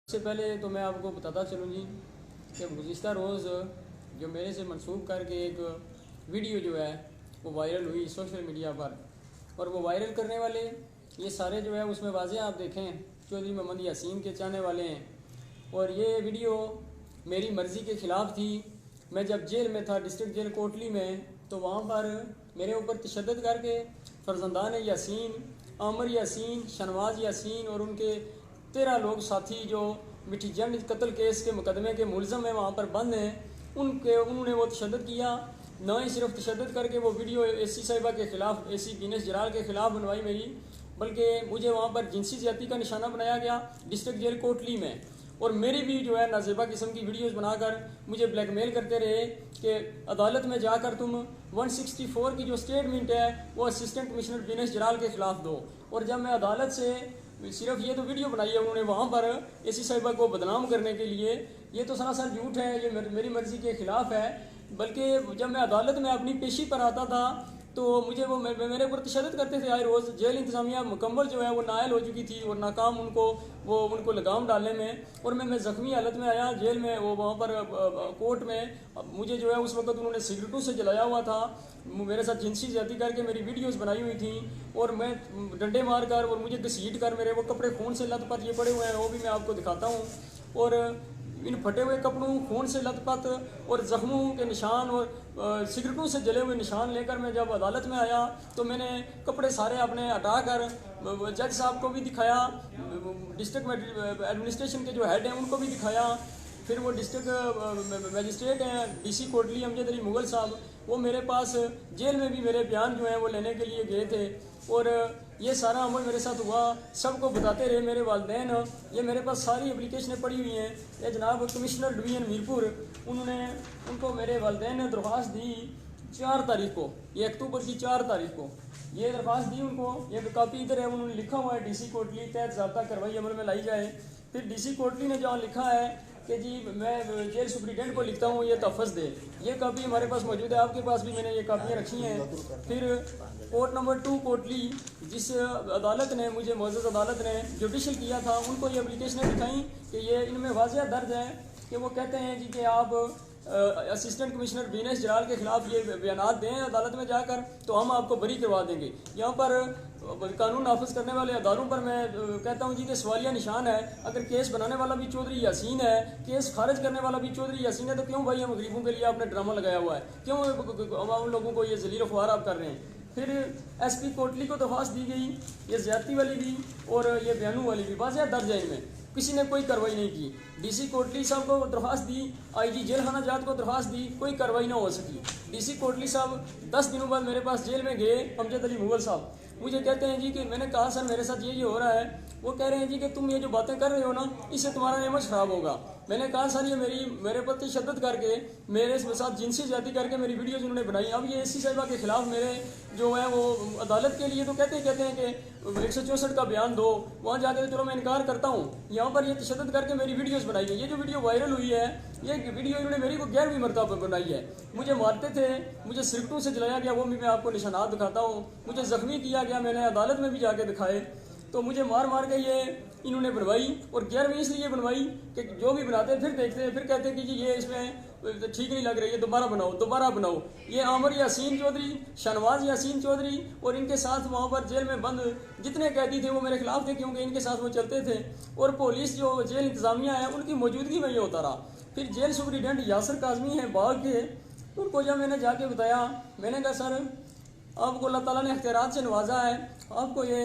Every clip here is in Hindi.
सबसे पहले तो मैं आपको बताता चलूँ जी कि गुज़िश्ता रोज़ जो मेरे से मंसूब करके एक वीडियो जो है वो वायरल हुई सोशल मीडिया पर। और वो वायरल करने वाले ये सारे जो है उसमें वाज़ेह आप देखें चौधरी मोहम्मद यासीन के चाहने वाले हैं। और ये वीडियो मेरी मर्ज़ी के ख़िलाफ़ थी। मैं जब जेल में था, डिस्ट्रिक्ट जेल कोटली में, तो वहाँ पर मेरे ऊपर तशद्दुद करके फर्जंदान यासीन, आमिर यासीन, शहनवाज यासीन और उनके 13 लोग साथी जो मिठी जंग कत्ल केस के मुकदमे के मुलज़म हैं, वहाँ पर बंद हैं, उन्होंने वो तशद्दुद किया। ना ही सिर्फ तशद्दुद करके वो वीडियो एसी साहिबा के ख़िलाफ़, एसी बीनस जलाल के ख़िलाफ़ बनवाई मेरी, बल्कि मुझे वहाँ पर जिनसी ज़्यादती का निशाना बनाया गया डिस्ट्रिक्ट जेल कोटली में। और मेरी भी जो है नाजेबा किस्म की वीडियोस बनाकर मुझे ब्लैकमेल करते रहे कि अदालत में जाकर तुम 164 की जो स्टेटमेंट है वो असिस्टेंट कमिश्नर बीनस जलाल के ख़िलाफ़ दो। और जब मैं अदालत से सिर्फ ये तो वीडियो बनाई है उन्होंने वहाँ पर एसी साहिबा को बदनाम करने के लिए, ये तो सरासर झूठ है, ये मेरी मर्ज़ी के ख़िलाफ़ है। बल्कि जब मैं अदालत में अपनी पेशी पर आता था तो मुझे वो मेरे ऊपर तशद्दुद करते थे आए रोज़। जेल इंतज़ामिया मुकम्मल जो है वो नायल हो चुकी थी और नाकाम उनको लगाम डालने में। और मैं ज़ख्मी हालत में आया जेल में, वो वहाँ पर कोर्ट में मुझे जो है उस वक्त उन्होंने सिगरेटों से जलाया हुआ था, मेरे साथ जिनसी ज़्यादती करके मेरी वीडियोस बनाई हुई थी और मैं डंडे मार कर और मुझे घसीट कर मेरे वो कपड़े खून से लथपथ ये पड़े हुए हैं, वो भी मैं आपको दिखाता हूँ। और इन फटे हुए कपड़ों, खून से लथपथ और ज़ख्मों के निशान और सिगरेटों से जले हुए निशान लेकर मैं जब अदालत में आया तो मैंने कपड़े सारे अपने हटा कर जज साहब को भी दिखाया, डिस्ट्रिक्ट एडमिनिस्ट्रेशन के जो हेड हैं उनको भी दिखाया। फिर वो डिस्ट्रिक्ट मजिस्ट्रेट हैं डीसी कोटली अमजद अली मुगल साहब, वो मेरे पास जेल में भी मेरे बयान जो हैं वो लेने के लिए गए थे। और ये सारा अमल मेरे साथ हुआ, सबको बताते रहे मेरे वालदैन। ये मेरे पास सारी एप्लीकेशनें पड़ी हुई हैं। ये जनाब कमिश्नर डिवीज़न मीरपुर, उनको मेरे वालदैन ने दरख्वास्त दी 4 तारीख को, ये अक्टूबर की 4 तारीख को ये दरख्वास्त दी उनको। ये कापी इधर है, उन्होंने लिखा हुआ है डीसी कोटली तहत ज़ाब्ता कार्रवाई अमल में लाई जाए। फिर डीसी कोटली ने जहाँ लिखा है कि जी मैं जेल सुप्रीडेंट को लिखता हूँ ये तहफ़्फ़ुज़ दे, ये कापी हमारे पास मौजूद है, आपके पास भी मैंने ये कापियाँ रखी हैं। फिर कोर्ट नंबर 2 कोटली, जिस अदालत ने मुझे मुअज़्ज़ज़ अदालत ने जुडिशल किया था, उनको ये एप्लीकेशनें दिखाई कि ये इनमें वाज़ेह दर्ज है कि वो कहते हैं जी कि आप असिस्टेंट कमिश्नर बीनस जलाल के ख़िलाफ़ ये बयानात दें अदालत में जाकर तो हम आपको बरी करवा देंगे। यहाँ पर कानून नाफिज करने वाले अदारों पर मैं कहता हूँ जी कि सवालिया निशान है। अगर केस बनाने वाला भी चौधरी यासीन है, केस खारिज करने वाला भी चौधरी यासीन है, तो क्यों भाई हम गरीबों के लिए आपने ड्रामा लगाया हुआ है, क्यों हम लोगों को ये जलील ख्वार आप कर रहे हैं। फिर एसपी कोटली को दरख्वास्त दी गई, ये ज़्यादती वाली भी और ये बयानों वाली भी वाज़ेह दर्ज है, इनमें किसी ने कोई कार्रवाई नहीं की। डीसी कोटली साहब को दरख्वास्त दी, आईजी जेल खाना जात को दरख्वास्त दी, कोई कार्रवाई ना हो सकी। डीसी कोटली साहब 10 दिनों बाद मेरे पास जेल में गए, अमजद अली मुगल साहब मुझे कहते हैं जी कि मैंने कहा सर मेरे साथ ये हो रहा है। वो कह रहे हैं जी कि तुम ये जो बातें कर रहे हो ना, इससे तुम्हारा इमेज ख़राब होगा। मैंने कहा सर ये मेरे पर तशद्दुद करके मेरे साथ जिनसी ज़्यादती करके मेरी वीडियोज़ उन्होंने बनाई। अब ये एसी साहिबा के ख़िलाफ़ मेरे जो है वो अदालत के लिए तो कहते हैं कि 164 का बयान दो, वहाँ जाकर तो चलो मैं इनकार करता हूँ। यहाँ पर ये तशद्दुद करके मेरी वीडियोज़ बनाई है। ये जो वीडियो वायरल हुई है, ये वीडियो इन्होंने मेरी को 11वीं मरतबा बनाई है। मुझे मारते थे, मुझे सिगरेटों से जलाया गया, वो भी मैं आपको निशानात दिखाता हूँ। मुझे ज़ख्मी किया गया, मैंने अदालत में भी जाके दिखाए। तो मुझे मार मार के ये इन्होंने बनवाई और 11वीं इसलिए बनवाई कि जो भी बनाते फिर देखते फिर कहते कि जी ये इसमें ठीक नहीं लग रही है, दोबारा बनाओ। ये आमिर यासीन चौधरी, शहनवाज यासीन चौधरी और इनके साथ वहाँ पर जेल में बंद जितने कैदी थे वो मेरे खिलाफ थे, क्योंकि इनके साथ वो चलते थे। और पुलिस जो जेल इंतज़ामिया है उनकी मौजूदगी में ये होता रहा। फिर जेल सुप्रीडेंट यासर काज़मी हैं बाग के, उनको जब मैंने जाके बताया, मैंने कहा सर आपको अल्लाह ताला ने अख्तियारात से नवाजा है, आपको ये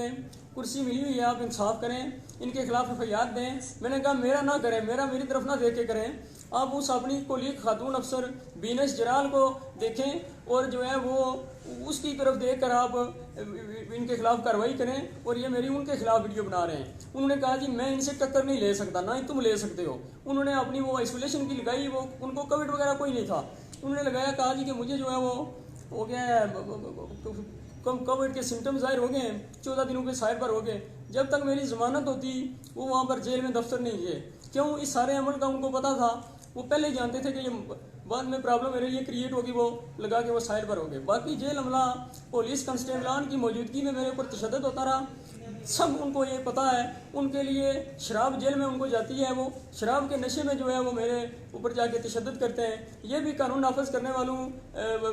कुर्सी मिली हुई है, आप इंसाफ करें, इनके खिलाफ एफआईआर दें। मैंने कहा मेरा ना करें, मेरी तरफ ना देख के करें, आप उस अपनी कोलीग खातून अफसर बीनस जलाल को देखें और जो है वो उसकी तरफ देख कर आप इनके खिलाफ कार्रवाई करें। और ये मेरी उनके खिलाफ वीडियो बना रहे हैं। उन्होंने कहा जी मैं इनसे टक्कर नहीं ले सकता, ना ही तुम ले सकते हो। उन्होंने अपनी वो आइसोलेशन की लगाई, वो उनको कोविड वगैरह कोई नहीं था। उन्होंने लगाया, कहा जी कि मुझे जो है वो हो गया है, कोविड के सिम्टम्स जाहिर हो गए हैं, 14 दिनों के साइड पर हो गए। जब तक मेरी ज़मानत होती वो वहाँ पर जेल में दफ्तर नहीं गए। क्यों? इस सारे अमल का उनको पता था, वो पहले ही जानते थे कि ये बाद में प्रॉब्लम मेरे लिए क्रिएट होगी, वो लगा के वो साइड पर हो गए। बाकी जेल अमला पुलिस कांस्टेबलान की मौजूदगी में मेरे ऊपर तशद्दुद होता रहा। सब उनको ये पता है। उनके लिए शराब जेल में उनको जाती है, वो शराब के नशे में जो है वो मेरे ऊपर जाके तशद्दुद करते हैं। ये भी कानून नाफज करने वालों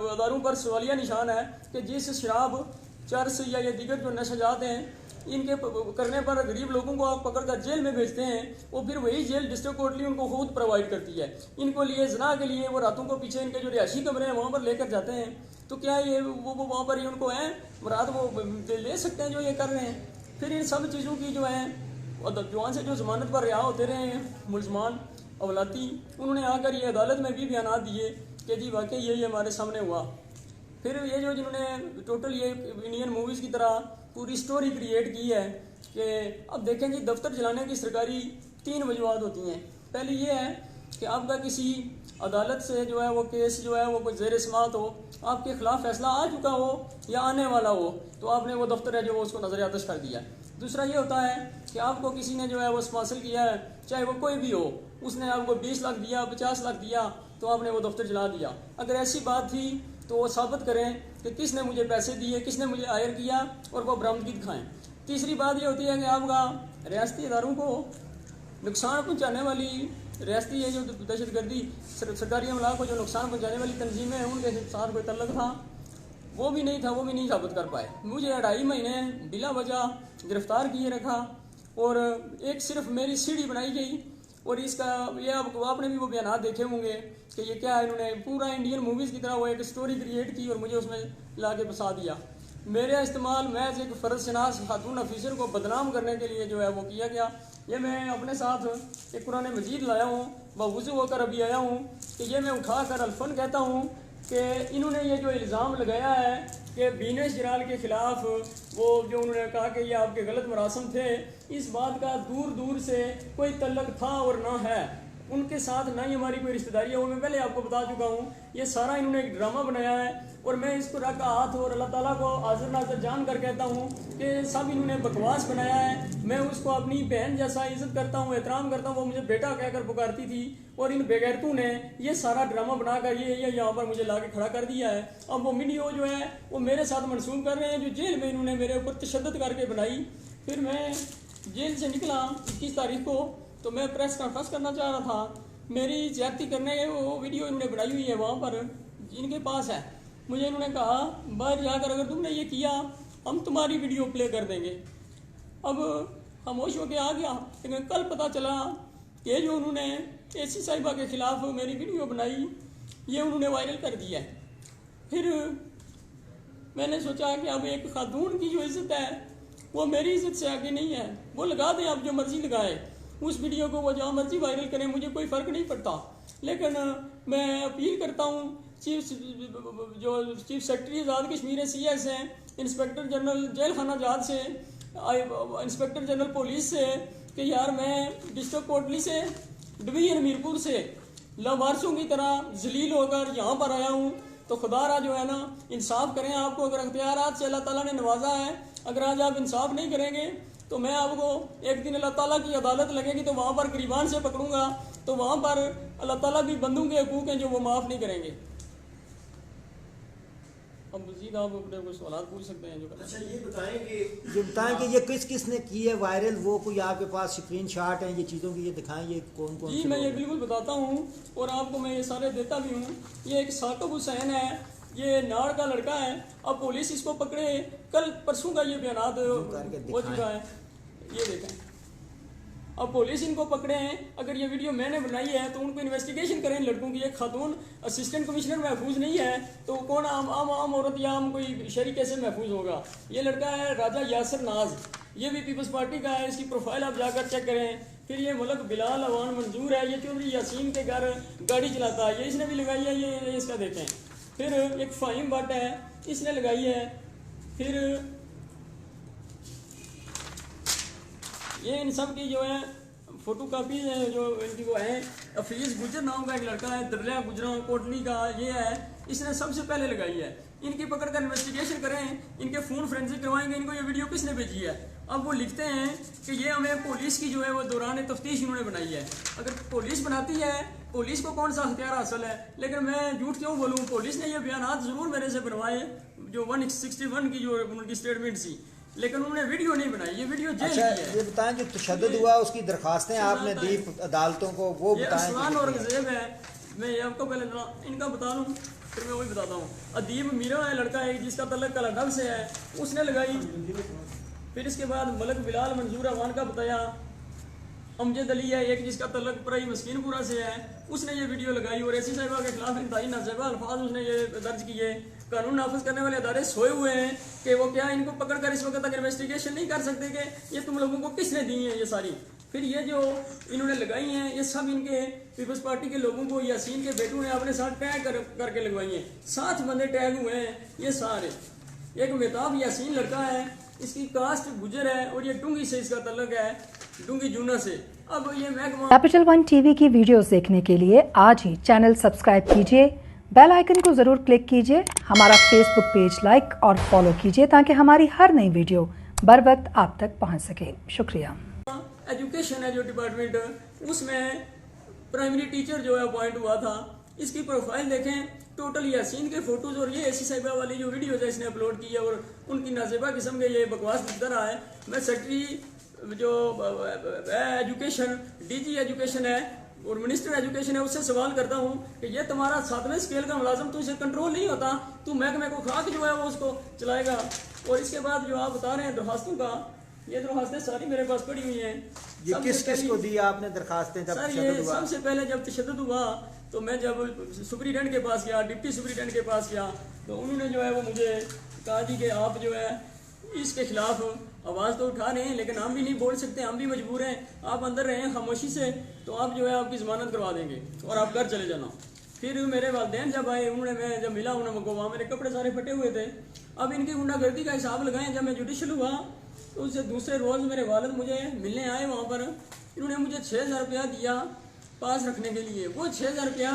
अदारों पर सवालिया निशान है कि जिस शराब, चरस या ये दीगर जो नशाजात हैं इनके करने पर गरीब लोगों को आप पकड़ कर जेल में भेजते हैं, वो फिर वही जेल डिस्ट्रिक्ट कोर्ट उनको खुद प्रोवाइड करती है। इनको लिए जना के लिए वो रातों को पीछे इनके जो रिहायशी कमरे हैं वहाँ पर लेकर जाते हैं। तो क्या ये वो वहाँ पर ही उनको है रात वो ले सकते हैं जो ये कर रहे हैं। फिर इन सब चीज़ों की जो है जवान से जो जमानत पर रिहा होते रहे हैं मुलजमान अवलाती, उन्होंने आकर ये अदालत में भी बयान दिए कि जी वाकई यही हमारे सामने हुआ। फिर ये जो जिन्होंने टोटल ये इंडियन मूवीज़ की तरह पूरी स्टोरी क्रिएट की है कि अब देखें जी दफ्तर चलाने की सरकारी 3 वजूहत होती हैं। पहली ये है कि आपका किसी अदालत से जो है वो केस जो है वो कोई ज़ेर समाअत हो, आपके खिलाफ फैसला आ चुका हो या आने वाला हो, तो आपने वो दफ्तर है जो वो उसको नजर आतश कर दिया। दूसरा ये होता है कि आपको किसी ने जो है वो हासिल किया है, चाहे वो कोई भी हो, उसने आपको 20 लाख दिया, 50 लाख दिया, तो आपने वो दफ्तर चला दिया। अगर ऐसी बात थी तो वो साबित करें कि किसने मुझे पैसे दिए, किसने मुझे हायर किया, और वो बरामदगी दिखाएं। तीसरी बात ये होती है कि आपका रियासती इदारों को नुकसान पहुंचाने वाली रियासती है जो दहशतगर्दी सरकारी अमला को जो नुकसान पहुंचाने वाली तंजीमें हैं उनके साथ कोई तल्लक था, वो भी नहीं था, वो भी नहीं साबित कर पाए। मुझे 2.5 महीने बिला वजह गिरफ्तार किए रखा, और एक सिर्फ मेरी सीढ़ी बनाई गई। और इसका ये आपने भी वो बयान देखे होंगे कि ये क्या है, इन्होंने पूरा इंडियन मूवीज़ की तरह वो एक स्टोरी क्रिएट की और मुझे उसमें ला के फंसा दिया। मेरा इस्तेमाल महज एक फ़र्ज शनास खातून ऑफिसर को बदनाम करने के लिए जो है वो किया गया। ये मैं अपने साथ एक कुरान मजीद लाया हूँ, वज़ू होकर अभी आया हूँ कि ये मैं उठा कर अल्फन कहता हूँ कि इन्होंने ये जो इल्ज़ाम लगाया है कि बीनेश जलाल के ख़िलाफ़ वो जो उन्होंने कहा कि ये आपके गलत मरासम थे, इस बात का दूर दूर से कोई तल्लक था और ना है, उनके साथ ना ही हमारी कोई रिश्तेदारी है। वो मैं पहले आपको बता चुका हूँ, ये सारा इन्होंने एक ड्रामा बनाया है। और मैं इसको रखा हाथ और अल्लाह ताला को हाज़िर नाज़िर जान कर कहता हूँ कि सब इन्होंने बकवास बनाया है। मैं उसको अपनी बहन जैसा इज़्ज़त करता हूँ, एहतराम करता हूँ, वो मुझे बेटा कहकर पुकारती थी, और इन बेगैरतों ने ये सारा ड्रामा बनाकर ये यहाँ पर मुझे ला के खड़ा कर दिया है। अब वो वीडियो जो है वो मेरे साथ मनसूब कर रहे हैं, जो जेल में इन्होंने मेरे ऊपर तशद्दुद करके बनाई। फिर मैं जेल से निकला 21 तारीख को, तो मैं प्रेस कॉन्फ्रेंस करना चाह रहा था। मेरी ज्यादती करने के वो वीडियो इन्होंने बनाई हुई है, वहाँ पर इनके पास है। मुझे इन्होंने कहा बाहर जाकर अगर तुमने ये किया हम तुम्हारी वीडियो प्ले कर देंगे। अब खामोश होकर आ गया, लेकिन कल पता चला कि जो उन्होंने एसी साहिबा के ख़िलाफ़ मेरी वीडियो बनाई ये उन्होंने वायरल कर दिया है। फिर मैंने सोचा कि अब एक खातून की जो इज़्ज़त है वो मेरी इज़्ज़त से आगे नहीं है। वो लगा दें, आप जो मर्ज़ी लगाए, उस वीडियो को वो जहाँ मर्जी वायरल करें, मुझे कोई फ़र्क नहीं पड़ता। लेकिन मैं अपील करता हूँ chief secretary Azad Kashmir CS हैं, इंस्पेक्टर जनरल जेल खाना आज़ाद से, इंस्पेक्टर जनरल पुलिस से, कि यार मैं डिस्ट्रिक्ट कोटली से, डिवीजन मीरपुर से लावारसों की तरह जलील होकर यहाँ पर आया हूँ। तो खुदारा जो है ना इंसाफ करें। आपको अगर अख्तियारात से अल्लाह ताला ने नवाजा है, अगर आज आप इंसाफ नहीं करेंगे तो मैं आपको एक दिन अल्लाह ताला की अदालत लगेगी तो वहाँ पर गिरबान से पकड़ूंगा, तो वहाँ पर अल्लाह ताला भी बंदों के हकूक़ हैं जो वो माफ़ नहीं करेंगे। अब मज़ीद आप अपने कोई सवाल पूछ सकते हैं जो अच्छा ये बताएं कि ये किस ने की है वायरल, वो कोई आपके पास स्क्रीनशॉट हैं ये चीज़ों की, ये दिखाएं ये कौन कौन। जी मैं ये बिल्कुल बताता हूँ और आपको मैं ये सारे देता भी हूँ। ये एक साकिब हुसैन है, ये नाड़ का लड़का है। अब पुलिस इसको पकड़े, कल परसों का ये बयान हो चुका है, ये देखें। अब पुलिस इनको पकड़े हैं। अगर ये वीडियो मैंने बनाई है तो उनको इन्वेस्टिगेशन करें लड़कों की। एक खातून असिस्टेंट कमिश्नर महफूज नहीं है तो कौन आम औरत या आम कोई शहरी कैसे महफूज होगा। ये लड़का है राजा यासर नाज, ये भी पीपल्स पार्टी का है, इसकी प्रोफाइल आप जाकर चेक करें। फिर ये मुल्क बिलाल अवान मंजूर है, ये चौधरी यासीन के घर गाड़ी चलाता है, ये इसने भी लगाई है, ये इसका देखें। फिर एक फ़हीम भट्ट है, इसने लगाई है। फिर ये इन सब की जो है फ़ोटो कापीज़ है जो इनकी वो है। हफीज़ गुजर नाम का एक लड़का है, दरलिया गुजरा कोटली का, ये है, इसने सबसे पहले लगाई है। इनकी पकड़ कर इन्वेस्टिगेशन करें, इनके फ़ोन फोरेंसिक करवाएंगे, इनको ये वीडियो किसने भेजी है। अब वो लिखते हैं कि ये हमें पुलिस की जो है वो दौरान तफ्तीश इन्होंने बनाई है। अगर पुलिस बनाती है, पुलिस को कौन सा हथियार हासिल है। लेकिन मैं झूठ क्यों बोलूँ, पुलिस ने ये बयान ज़रूर मेरे से बनवाए जो 161 की जो उनकी स्टेटमेंट थी। लेकिन उन्होंने वीडियो नहीं बनाई, ये वीडियो जेल अच्छा की है। ये बताएं जो तशद्दुद हुआ उसकी दरखास्तें आपने दी अदालतों को, वो ये बताएं। असलान और गज़ेब है। मैं ये आपको पहले इनका बता लूँ, फिर मैं वही बताता हूँ। अदीब मीरा है लड़का है जिसका तल्लक कलाडब से है, उसने लगाई। फिर इसके बाद मलक बिलाल मंजूर अवान का बताया। अमजद अली है एक जिसका तल्लक पराई मस्कीनपुरा से है, उसने ये वीडियो लगाई और ऐसी साहिबा के खिलाफ इंतहाई नाज़ेबा अल्फाज उसने ये दर्ज किए। कानून नाफिज करने वाले अदारे सोए हुए हैं कि वो क्या इनको पकड़ कर इस वक्त तक इन्वेस्टिगेशन नहीं कर सकते कि ये तुम लोगों को किसने दी हैं ये सारी। फिर ये जो इन्होंने लगाई हैं ये सब इनके पीपल्स पार्टी के लोगों को यासीन के बेटों ने अपने साथ टैग करके लगवाई हैं। 7 बंदे टैग हुए हैं ये सारे। एक मेहताब यासीन लड़का है, इसकी कास्ट गुजर है और ये डूंगी से इसका तल्लक है, डूंगी जूना से। अब ये महकमा कैपिटल वन टीवी की वीडियोस देखने के लिए आज ही चैनल सब्सक्राइब कीजिए, बेल आइकन को जरूर क्लिक कीजिए, हमारा फेसबुक पेज लाइक और फॉलो कीजिए ताकि हमारी हर नई वीडियो बर वक्त आप तक पहुंच सके। शुक्रिया। एजुकेशन है जो डिपार्टमेंट, उसमें प्राइमरी टीचर जो है अपॉइंट हुआ था। इसकी प्रोफाइल देखें, टोटल यासीन के फोटोज और ये ऐसी साहिबा वाली जो वीडियो है इसने अपलोड की है और उनकी नाजेबा किस्म के ये बकवास दिखता रहा है। मैं सेक्रेटरी जो एजुकेशन डीजी एजुकेशन है और मिनिस्टर एजुकेशन है उससे सवाल करता हूँ कि ये तुम्हारा 7वें स्केल का मुलाजम, तो इसे कंट्रोल नहीं होता, तू महकमे को खाक जो है वो उसको चलाएगा। और इसके बाद जो आप बता रहे हैं दरखास्तों का, ये दरखास्तें सारी मेरे पास पड़ी हुई हैं। ये किस किस को दी आपने दरखास्तें जब सर ये तशद्दुद हुआ? सबसे पहले जब तशद्दुद हुआ तो मैं जब सुपरिटेंडेंट के पास गया, डिप्टी सुपरिटेंडेंट के पास गया, तो उन्होंने जो है वो मुझे कहा जी कि आप जो है इसके खिलाफ आवाज़ तो उठा रहे हैं लेकिन हम भी नहीं बोल सकते, हम भी मजबूर हैं, आप अंदर रहें खामोशी से, तो आप जो है आपकी ज़मानत करवा देंगे और आप घर चले जाना। फिर मेरे वालिदैन जब आए, उन्होंने मैं जब मिला उन्होंने वहाँ मेरे कपड़े सारे फटे हुए थे। अब इनकी गुंडागर्दी का हिसाब लगाएं, जब मैं जुडिशल हुआ तो उससे दूसरे रोज़ मेरे वालिद मुझे मिलने आए वहाँ पर। इन्होंने मुझे 6,000 रुपया दिया पास रखने के लिए। वो 6,000 रुपया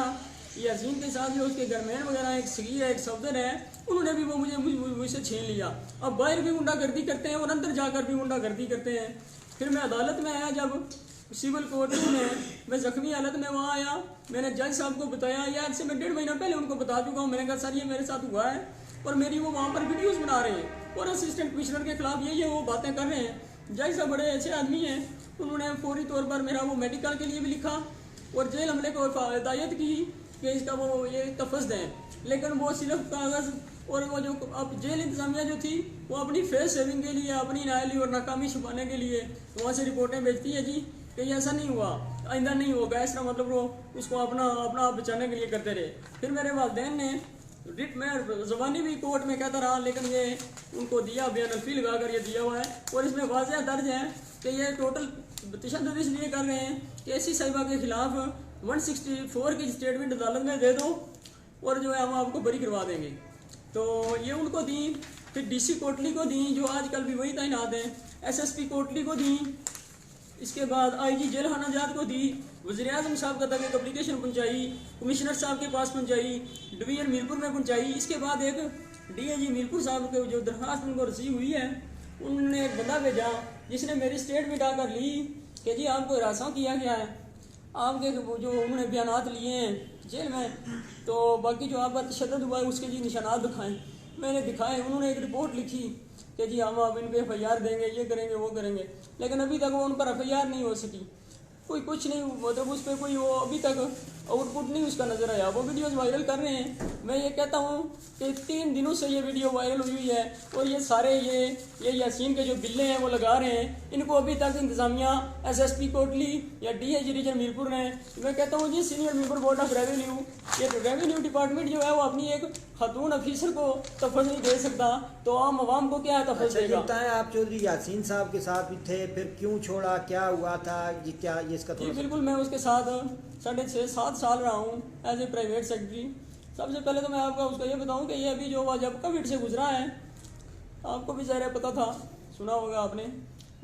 यासीन के साथ जो उसके गरमैन वगैरह एक सगीर है एक सफदर है, उन्होंने भी वो मुझसे छीन लिया। अब बाहर भी गुंडागर्दी करते हैं और अंदर जाकर भी गुंडागर्दी करते हैं। फिर मैं अदालत में आया, जब सिविल कोर्ट में मैं जख्मी हालत में वहाँ आया, मैंने जज साहब को बताया, यार से मैं 1.5 महीना पहले उनको बता चुका हूँ। मैंने कहा सर ये मेरे साथ हुआ है और मेरी वो वहाँ पर वीडियोज़ बना रहे हैं और असिस्टेंट कमिश्नर के खिलाफ ये वो बातें कर रहे हैं। जज साहब बड़े अच्छे आदमी हैं, उन्होंने फौरी तौर पर मेरा वो मेडिकल के लिए भी लिखा और जेल हमले को हिदायत की कि इसका वो ये तफस दें, लेकिन वो सिर्फ कागज़ और वो जो अब जेल इंतजामिया जो थी वो अपनी फेस सेविंग के लिए, अपनी नाअहली और नाकामी छुपाने के लिए वहाँ से रिपोर्टें भेजती है जी कि ये ऐसा नहीं हुआ, आइंदा नहीं होगा, ऐसा मतलब वो उसको अपना आप बचाने के लिए करते रहे। फिर मेरे वालिदैन ने रिट में ज़बानी भी कोर्ट में कहता रहा, लेकिन ये उनको दिया बयान अल्फी लगा कर ये दिया हुआ है और इसमें वाज़ह दर्ज है कि ये टोटल तशद्दुद इसलिए कर रहे हैं कि ऐसी साहिबा के खिलाफ 164 की स्टेटमेंट अदालत में दे दो और जो है हम आपको बरी करवा देंगे। तो ये उनको दी। फिर डीसी कोटली को दी जो आजकल भी वही तैनात हैं, एसएसपी कोटली को दी, इसके बाद आईजी जेल हनाजात को दी, वज़ीर आज़म साहब का तक एक अप्लीकेशन पहुंचाई, कमिश्नर साहब के पास पहुंचाई, डिवीजन मीरपुर में पहुंचाई। इसके बाद एक डीआईजी मीरपुर साहब के जो दरखास्त उनको रिसीव हुई है, उन्होंने एक बंदा भेजा जिसने मेरी स्टेटमेंट आकर ली कि जी आपको हिरासत किया गया है, आपके जो उन्होंने बयानात लिए हैं जेल में, तो बाकी जो आप पर तशद्दुद हुआ है उसके जी निशानात दिखाएं। मैंने दिखाए, उन्होंने एक रिपोर्ट लिखी कि जी हम आप इन पर FIR देंगे, ये करेंगे वो करेंगे, लेकिन अभी तक वो उन पर FIR नहीं हो सकी, कोई कुछ नहीं, मतलब उस पर कोई वो अभी तक आउटपुट नहीं उसका नज़र आया। वो वीडियोस वायरल कर रहे हैं। मैं ये कहता हूँ कि 3 दिनों से ये वीडियो वायरल हुई है और ये सारे ये यासीन के जो बिल्ले हैं वो लगा रहे हैं, इनको अभी तक इंतजामिया SSP कोटली या DIG रीजन मीरपुर ने, मैं कहता हूँ जी senior member board of revenue, ये रेवेन्यू डिपार्टमेंट जो है वो अपनी एक खातून अफीसर को तफज़ नहीं दे सकता, तो आम आवाम को क्या तफज़ देगा। बताएं आप चौधरी यासीन साहब के साथ भी थे, फिर क्यों छोड़ा, क्या हुआ था, ये क्या ये इसका जी बिल्कुल, मैं उसके साथ 6.5-7 साल रहा हूँ एज ए प्राइवेट सेक्रेटरी। सबसे पहले तो मैं आपका उसका ये बताऊँ कि ये अभी जो जब कोविड से गुजरा है, आपको भी ज़ाहिर पता था, सुना होगा आपने,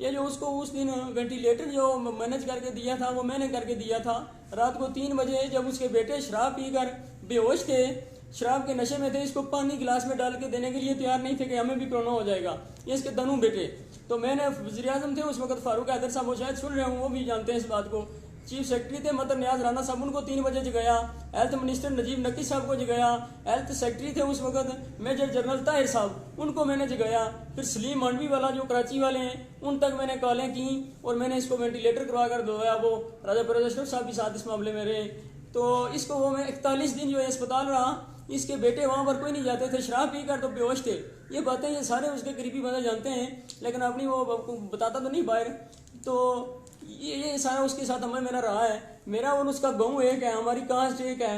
ये जो उसको उस दिन वेंटिलेटर जो मैनेज करके दिया था वो मैंने करके दिया था। रात को 3 बजे जब उसके बेटे शराब पीकर बेहोश थे, शराब के नशे में थे, इसको पानी गिलास में डाल के देने के लिए तैयार नहीं थे कि हमें भी कोरोना हो जाएगा, ये इसके दोनों बेटे। तो मैंने वज़ीर आज़म थे उस वक्त फारूक हैदर साहब, वो शायद सुन रहे हूँ, वो भी जानते हैं इस बात को, चीफ सेक्रेटरी थे मतलब नियाज राना साहब, उनको 3 बजे जगाया। हेल्थ मिनिस्टर नजीब नकी साहब को जगाया। हेल्थ सेक्रेटरी थे उस वक्त मेजर जनरल ताहिर साहब, उनको मैंने जगाया। फिर सलीम मांडवी वाला जो कराची वाले हैं उन तक मैंने कॉलें की और मैंने इसको वेंटिलेटर करवा कर दवाया। वो राजा परवेज अशरफ साहब भी साथ इस मामले में रहे। तो इसको वो मैं 41 दिन जो है अस्पताल रहा। इसके बेटे वहाँ पर कोई नहीं जाते थे, शराब पीकर तो बेहोश थे। ये बातें ये सारे उसके करीबी बंदे जानते हैं, लेकिन अपनी वो बताता तो नहीं बाहर। तो ये सारा उसके साथ अमल मेरा रहा है। मेरा और उसका गाँव एक है, हमारी कास्ट एक है।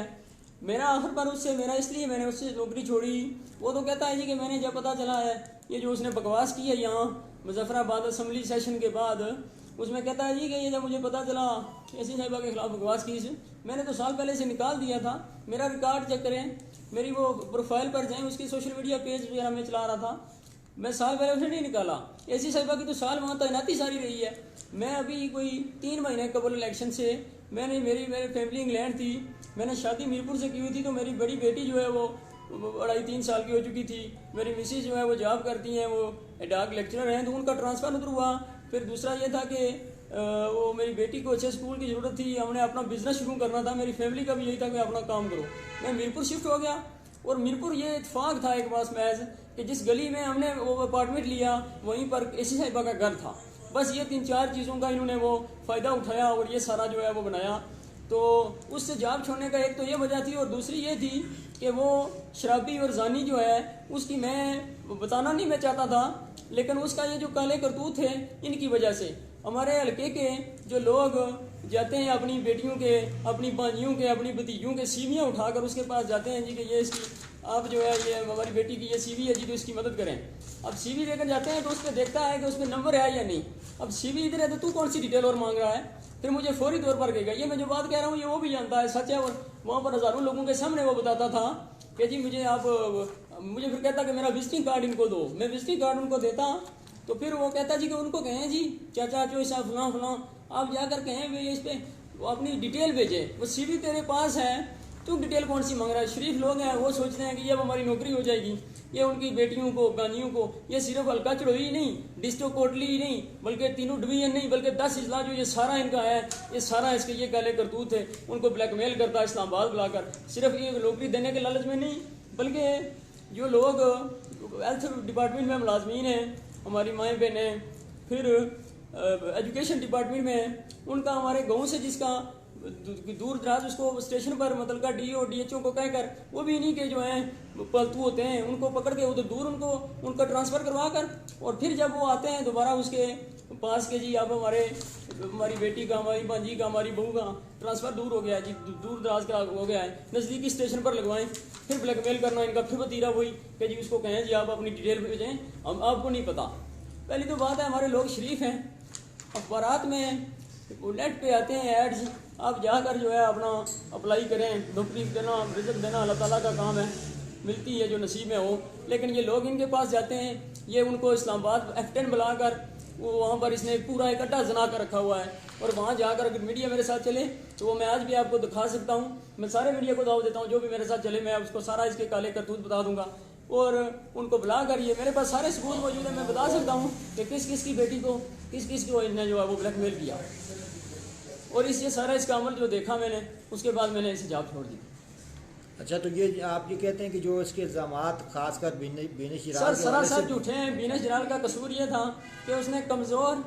मेरा आखिर पर उससे मेरा इसलिए मैंने उससे नौकरी छोड़ी। वो तो कहता है जी कि मैंने जब पता चला है ये जो उसने बकवास की है यहाँ मुजफ्फराबाद असेंबली सेशन के बाद, उसमें कहता है जी कि ये जब मुझे पता चला एसी साहिबा के खिलाफ बकवास की से मैंने तो साल पहले से निकाल दिया था। मेरा रिकॉर्ड चेक करें, मेरी वो प्रोफाइल पर जाएं, उसकी सोशल मीडिया पेज वगैरह में चला रहा था। मैं साल पहले उसे नहीं निकाला। एसी साहिबा की तो साल वहाँ तैनाती सारी रही है। मैं अभी कोई 3 महीने कबल इलेक्शन से मेरी फैमिली इंग्लैंड थी। मैंने शादी मीरपुर से की हुई थी। तो मेरी बड़ी बेटी जो है वो 2.5-3 साल की हो चुकी थी। मेरी मिसेज जो है वो जॉब करती हैं, वो डाक लेक्चरर हैं, तो उनका ट्रांसफ़र उधर हुआ। फिर दूसरा ये था कि वो मेरी बेटी को अच्छे स्कूल की ज़रूरत थी, हमने अपना बिजनेस शुरू करना था। मेरी फैमिली का भी यही था कि अपना काम करो। मैं मीरपुर शिफ्ट हो गया। और मीरपुर ये इत्तेफाक था एक बात महज कि जिस गली में हमने वो अपार्टमेंट लिया वहीं पर एसी साहिबा का घर था। बस ये 3-4 चीज़ों का इन्होंने वो फ़ायदा उठाया और ये सारा जो है वो बनाया। तो उससे जॉब छोड़ने का एक तो ये वजह थी, और दूसरी ये थी कि वो शराबी और जानी जो है उसकी मैं बताना नहीं मैं चाहता था, लेकिन उसका ये जो काले करतूत थे इनकी वजह से हमारे हल्के के जो लोग जाते हैं अपनी बेटियों के, अपनी भांजियों के, अपनी भतीजियों के सीवियाँ उठाकर उसके पास जाते हैं जी कि ये इसकी आप जो है ये हमारी बेटी की ये सीवी है जी तो इसकी मदद करें। अब सीवी लेकर जाते हैं तो उस पर देखता है कि उस पर नंबर है या नहीं। अब सीवी इधर है तो तू कौन सी डिटेल और मांग रहा है। फिर मुझे फौरी तौर पर कहेगा, ये मैं जो बात कह रहा हूँ ये वो भी जानता है, सच है। और वहाँ पर हज़ारों लोगों के सामने वो बताता था कि जी मुझे फिर कहता कि मेरा विजिटिंग कार्ड इनको दो। मैं विजिटिंग कार्ड उनको देता तो फिर वो कहता जी कि उनको कहें जी चाचा चो साहब फलां फलां आप जाकर कहें वे इस पर वो अपनी डिटेल भेजे। वो सीवी तेरे पास है, तू डिटेल कौन सी मांग रहा है। शरीफ लोग हैं, वो सोचते हैं कि ये अब हमारी नौकरी हो जाएगी। ये उनकी बेटियों को, गानियों को, ये सिर्फ हल्का चढ़ोई ही नहीं, डिस्ट्रिक्ट कोटली ही नहीं, बल्कि तीनों डिवीजन नहीं, बल्कि 10 अजला जो ये सारा इनका है, ये सारा इसके ये काले करतूत है। उनको ब्लैकमेल करता है इस्लामाबाद बुलाकर, सिर्फ ये नौकरी देने के लालच में नहीं, बल्कि जो लोग हेल्थ डिपार्टमेंट में मुलाजमीन हैं, हमारी माएँ बहनें, फिर एजुकेशन डिपार्टमेंट में उनका हमारे गाँव से जिसका दूर दराज उसको स्टेशन पर मतलब का DO/DHO को कहकर वो भी इन्हीं के जो हैं पालतू होते हैं, उनको पकड़ के उधर दूर उनका ट्रांसफ़र करवा कर और फिर जब वो आते हैं दोबारा उसके पास के जी अब हमारी बेटी का, हमारी भांजी का, हमारी बहू का ट्रांसफ़र दूर हो गया है जी, दूर दराज का हो गया है, नज़दीकी स्टेशन पर लगवाएं। फिर ब्लैकमेल करना इनका फिर वतीरा वही कि जी उसको कहें जी आप अपनी डिटेल भेजें, हम आपको नहीं पता। पहली तो बात है हमारे लोग शरीफ हैं, अखबारात में नेट पे आते हैं एड्स, आप जाकर जो है अपना अप्लाई करें, नौकरी देना रिजल्ट देना अल्लाह ताला का काम है, मिलती है जो नसीब में हो। लेकिन ये लोग इनके पास जाते हैं, ये उनको इस्लामाबाद F10 बुलाकर वो वहाँ पर इसने पूरा एक अड्डा जना कर रखा हुआ है। और वहाँ जाकर अगर मीडिया मेरे साथ चले तो वो मैं आज भी आपको दिखा सकता हूँ, मैं सारे मीडिया को दाव देता हूँ, जो भी मेरे साथ चले मैं उसको सारा इसके काले करतूत बता दूंगा। और उनको बुला कर ये मेरे पास सारे सबूत मौजूद है, मैं बता सकता हूँ कि किस किस की बेटी को किस किस को इन्हें जो है वो ब्लैकमेल किया। और ये सारा इसका अमल जो देखा मैंने उसके बाद मैंने इसे जॉब छोड़ दी। अच्छा, तो ये आप ये कहते हैं कि जो इसके इल्ज़ामात खासकर बीनेश जिलाल सर सरासर झूठे हैं। बीनेश जिलाल का कसूर ये था कि उसने कमज़ोर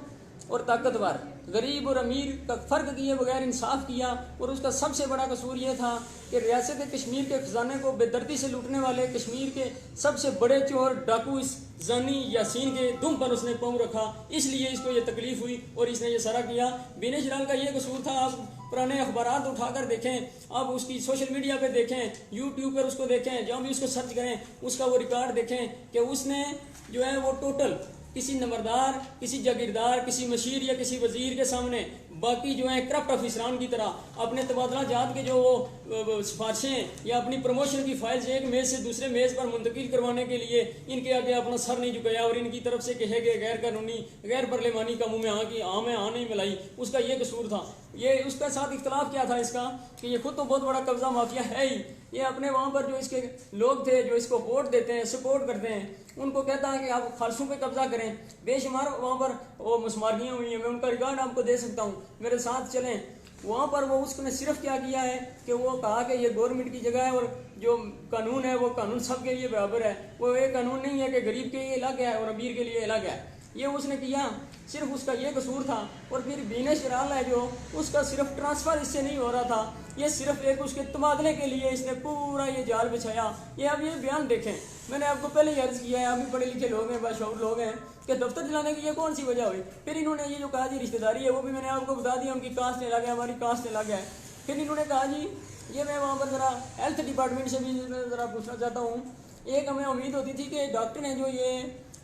और ताकतवर, गरीब और अमीर का फ़र्क किए बगैर इंसाफ किया। और उसका सबसे बड़ा कसूर ये था कि रियासत कश्मीर के ख़जाने को बेदर्दी से लूटने वाले कश्मीर के सबसे बड़े चोर डाकू इस जानी यासीन के दुम पर उसने पाँव रखा, इसलिए इसको ये तकलीफ हुई और इसने ये सारा किया। बीनेश जिलाल का ये कसूर था। आप पुराने अखबारात उठाकर देखें, आप उसकी सोशल मीडिया पे देखें, यूट्यूब पर उसको देखें, जहाँ भी उसको सर्च करें उसका वो रिकॉर्ड देखें कि उसने जो है वो टोटल किसी नंबरदार, किसी जागीरदार, किसी मशीर या किसी वजीर के सामने बाकी जो है करप्ट अफसरान की तरह अपने तबादला जात के जो वो सिफारिशें या अपनी प्रमोशन की फाइल्स एक मेज़ से दूसरे मेज़ पर मुंतकिल करवाने के लिए इनके आगे अपना सर नहीं झुकाया और इनकी तरफ से कहे गए गैर कानूनी गैर पार्लिमानी का मुँह में हाँ में हाँ नहीं मिलाई, उसका ये कसूर था। ये उसके साथ इख्तलाफ क्या था इसका कि ये खुद तो बहुत बड़ा कब्जा माफिया है ही। ये अपने वहाँ पर जो इसके लोग थे जो इसको वोट देते हैं, सपोर्ट करते हैं, उनको कहता है कि आप खालसों पे कब्जा करें। बेशुमार वहाँ पर वो मुसमारियाँ हुई हैं, मैं उनका रिकॉर्ड आपको दे सकता हूँ, मेरे साथ चलें। वहाँ पर वो उसने सिर्फ क्या किया है कि वो कहा कि ये गवर्नमेंट की जगह है और जो कानून है वो कानून सबके लिए बराबर है, वो एक कानून नहीं है कि गरीब के लिए अलग है और अमीर के लिए अलग है। ये उसने किया, सिर्फ उसका ये कसूर था। और फिर बीनेश राल है जो, उसका सिर्फ ट्रांसफ़र इससे नहीं हो रहा था, ये सिर्फ एक उसके तबादले के लिए इसने पूरा ये जाल बिछाया। ये आप ये बयान देखें, मैंने आपको पहले ही अर्ज़ किया है, आप भी पढ़े लिखे लोग हैं, बाशऊर लोग हैं, कि दफ्तर दिलाने की ये कौन सी वजह हुई। फिर इन्होंने ये जो कहा जी रिश्तेदारी है, वो भी मैंने आपको बता दिया, उनकी कास्ट ने लगा है, हमारी कास्ट ने लगा है। फिर इन्होंने कहा जी ये मैं वहाँ पर ज़रा हेल्थ डिपार्टमेंट से भी ज़रा पूछना चाहता हूँ। एक हमें उम्मीद होती थी कि डॉक्टर हैं जो ये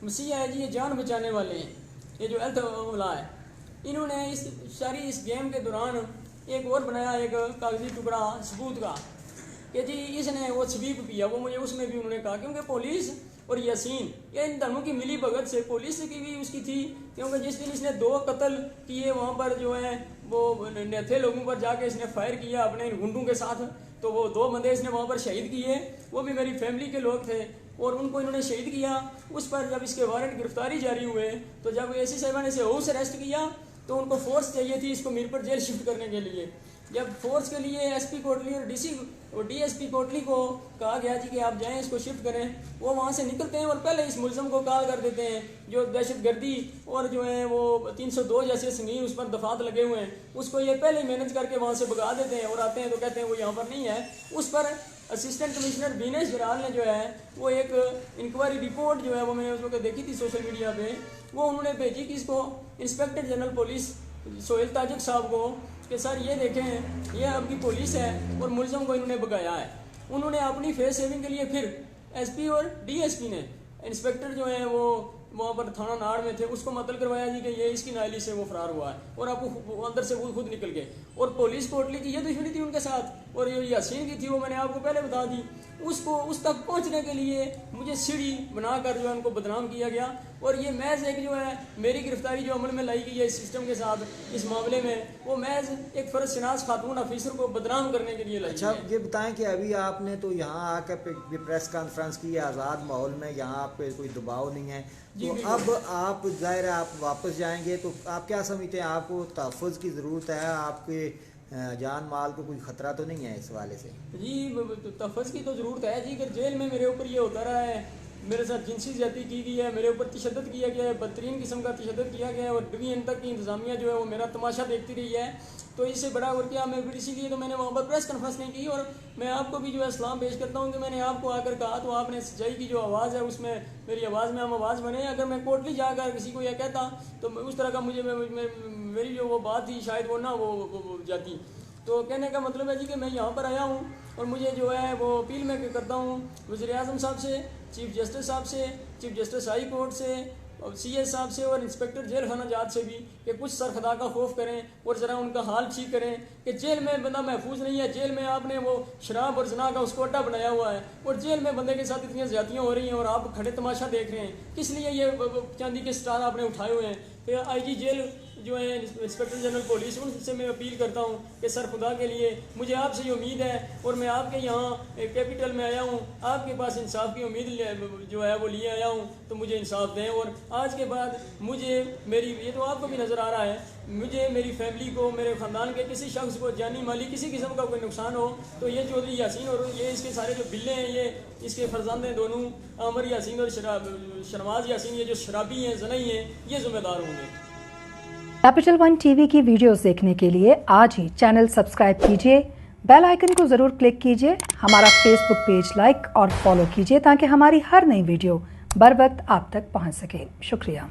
मसीहा है जी, ये जान बचाने वाले हैं, ये जो हेल्थ वाला है, इन्होंने इस गेम के दौरान एक और बनाया, एक कागजी टुकड़ा सबूत का, कि जी इसने वो स्वीप पिया। वो मुझे उसमें भी उन्होंने कहा, क्योंकि पुलिस और यासीन ये इन दोनों की मिली भगत से पुलिस की भी उसकी थी, क्योंकि जिस दिन इसने 2 कत्ल किए वहाँ पर जो है वो थे लोगों पर जाके इसने फायर किया अपने गुंडों के साथ, तो वो 2 बंदे इसने वहाँ पर शहीद किए, वो भी मेरी फैमिली के लोग थे और उनको इन्होंने शहीद किया। उस पर जब इसके वारंट गिरफ्तारी जारी हुए तो जब एसी साहिबा ने इसे हाउस अरेस्ट किया तो उनको फोर्स चाहिए थी इसको मीरपुर जेल शिफ्ट करने के लिए। जब फोर्स के लिए एसपी कोटली और डीसी और डीएसपी कोटली को कहा गया जी कि आप जाएं इसको शिफ्ट करें, वो वहाँ से निकलते हैं और पहले इस मुलजम को कॉल कर देते हैं जो दहशतगर्दी और जो है वो 302 जैसे संगीन उस पर दफात लगे हुए हैं, उसको ये पहले ही मैनेज करके वहाँ से भगा देते हैं और आते हैं तो कहते हैं वो यहाँ पर नहीं है। उस पर असिस्टेंट कमिश्नर बीनेश राल ने जो है वो एक इंक्वायरी रिपोर्ट जो है वो मैंने उस वक्त देखी थी सोशल मीडिया पे, वो उन्होंने भेजी किसको, inspector general police Sohail Tajik साहब को, कि सर ये देखें ये आपकी पुलिस है और मुलजम को इन्होंने भगाया है। उन्होंने अपनी फेस सेविंग के लिए फिर एसपी और डीएसपी ने इंस्पेक्टर जो है वो वहाँ पर थाना नाड़ में थे उसको मतल करवाया जी कि ये इसकी नाली से वो फरार हुआ है और आप वो अंदर से खुद निकल गए। और पुलिस कोटली की ये दुश्मनी थी उनके साथ और ये यासीन की थी, वो मैंने आपको पहले बता दी। उसको उस तक पहुँचने के लिए मुझे सीढ़ी बनाकर जो है उनको बदनाम किया गया। और ये महज एक जो है मेरी गिरफ्तारी जो अमल में लाई गई है इस सिस्टम के साथ इस मामले में, वो महज एक फर्ज शनास खातून ऑफिसर को बदनाम करने के लिए लाई। अच्छा ये बताएं कि अभी आपने तो यहाँ आकर प्रेस कॉन्फ्रेंस की, आज़ाद माहौल में, यहाँ आप पे कोई दबाव नहीं है, तो अब आप ज़ाहिर है आप वापस जाएंगे, तो आप क्या समझते हैं आपको तहफ़्फ़ुज़ की ज़रूरत है, आपके जान माल को कोई ख़तरा तो नहीं है इस वाले से? जी तहफ़्फ़ुज़ की तो ज़रूरत है जी, अगर जेल में मेरे ऊपर ये होता रहा है, मेरे साथ जिनसी ज़्यादती की गई है, मेरे ऊपर तशद्दुद किया गया है, बदतरीन किस्म का तशद्दुद किया गया है और डिवीजन तक की इंतज़ामिया जो है वो मेरा तमाशा देखती रही है, तो इससे बड़ा और क्या मैं फिर इसीलिए तो मैंने वहाँ पर प्रेस कॉन्फ्रेंस नहीं की। और मैं आपको भी जो है सलाम पेश करता हूँ कि मैंने आपको आकर कहा तो आपने सच्चाई की जो आवाज़ है उसमें मेरी आवाज़ में हम आवाज़ बने। अगर मैं कोटली जाकर किसी को यह कहता तो उस तरह का मुझे मेरी जो वो बात थी शायद वो ना वो जाती। तो कहने का मतलब है जी कि मैं यहाँ पर आया हूँ और मुझे जो है वो अपील मैं करता हूँ वज़ीर-ए-आज़म साहब से, चीफ जस्टिस साहब से, चीफ जस्टिस हाई कोर्ट से और CS साहब से और इंस्पेक्टर जेल खाना जात से भी कि कुछ सर खुदा का खौफ करें और ज़रा उनका हाल ठीक करें कि जेल में बंदा महफूज नहीं है। जेल में आपने वो शराब और जना का उसको अड्डा बनाया हुआ है और जेल में बंदे के साथ इतनी ज़्यादतियाँ हो रही हैं और आप खड़े तमाशा देख रहे हैं। किस लिए ये चांदी के स्टार आपने उठाए हुए हैं? फिर IG जेल जो है इंस्पेक्टर जनरल पुलिस, उनसे मैं अपील करता हूँ कि सर खुदा के लिए मुझे आपसे ये उम्मीद है और मैं आपके यहाँ कैपिटल में आया हूँ, आपके पास इंसाफ की उम्मीद जो है वो लिए आया हूँ, तो मुझे इंसाफ दें। और आज के बाद मुझे मेरी ये तो आपको भी नज़र आ रहा है, मुझे मेरी फैमिली को, मेरे ख़ानदान के किसी शख्स को जानी माली किसी किस्म का कोई नुकसान हो तो ये चौधरी यासीन और ये इसके सारे जो बिल्ले हैं, ये इसके फर्जंद हैं दोनों, आमर यासीन और शरमाज यासीन, ये जो शराबी हैं, ज़नई हैं, ये ज़िम्मेदार होंगे। कैपिटल वन टीवी की वीडियोस देखने के लिए आज ही चैनल सब्सक्राइब कीजिए, बेल आइकन को ज़रूर क्लिक कीजिए, हमारा फेसबुक पेज लाइक और फॉलो कीजिए ताकि हमारी हर नई वीडियो बर वक्त आप तक पहुंच सके। शुक्रिया।